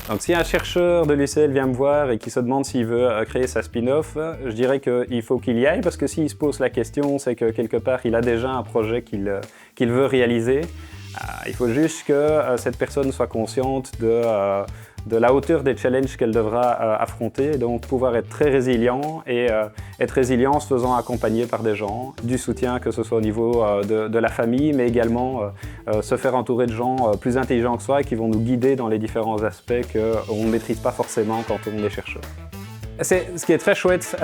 Donc si un chercheur de l'UCL vient me voir et qui se demande s'il veut créer sa spin-off, je dirais qu'il faut qu'il y aille, parce que s'il se pose la question, c'est que quelque part il a déjà un projet qu'il veut réaliser. Il faut juste que cette personne soit consciente de la hauteur des challenges qu'elle devra affronter, et donc pouvoir être très résilient et être résilient en se faisant accompagner par des gens, du soutien que ce soit au niveau de la famille, mais également se faire entourer de gens plus intelligents que soi et qui vont nous guider dans les différents aspects qu'on ne maîtrise pas forcément quand on est chercheur. Ce qui est très chouette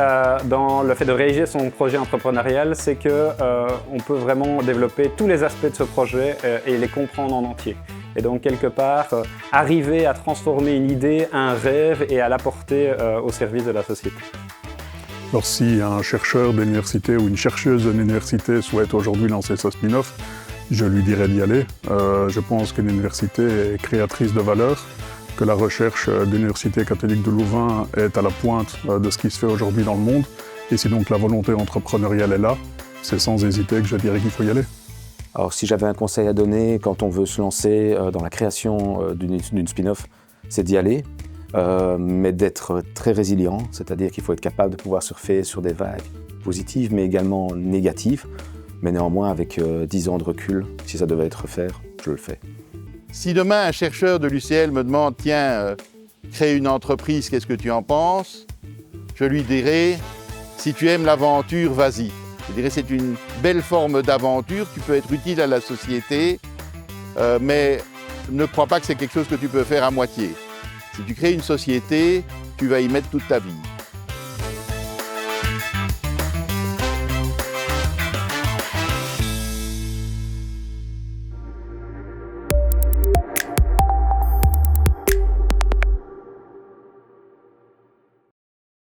dans le fait de réaliser son projet entrepreneurial, c'est qu'on peut vraiment développer tous les aspects de ce projet et les comprendre en entier. Et donc quelque part, arriver à transformer une idée, un rêve et à l'apporter au service de la société. Alors si un chercheur d'université ou une chercheuse d'université souhaite aujourd'hui lancer sa spin-off, je lui dirais d'y aller. Je pense qu'une université est créatrice de valeur, que la recherche de l'Université catholique de Louvain est à la pointe de ce qui se fait aujourd'hui dans le monde. Et si donc la volonté entrepreneuriale est là, c'est sans hésiter que je dirais qu'il faut y aller. Alors si j'avais un conseil à donner quand on veut se lancer dans la création d'une spin-off, c'est d'y aller, mais d'être très résilient, c'est-à-dire qu'il faut être capable de pouvoir surfer sur des vagues positives mais également négatives, mais néanmoins avec 10 ans de recul, si ça devait être refaire, je le fais. Si demain un chercheur de l'UCL me demande « Tiens, crée une entreprise, qu'est-ce que tu en penses ?» Je lui dirai « Si tu aimes l'aventure, vas-y ». Je dirais c'est une belle forme d'aventure, tu peux être utile à la société, mais ne crois pas que c'est quelque chose que tu peux faire à moitié. Si tu crées une société, tu vas y mettre toute ta vie.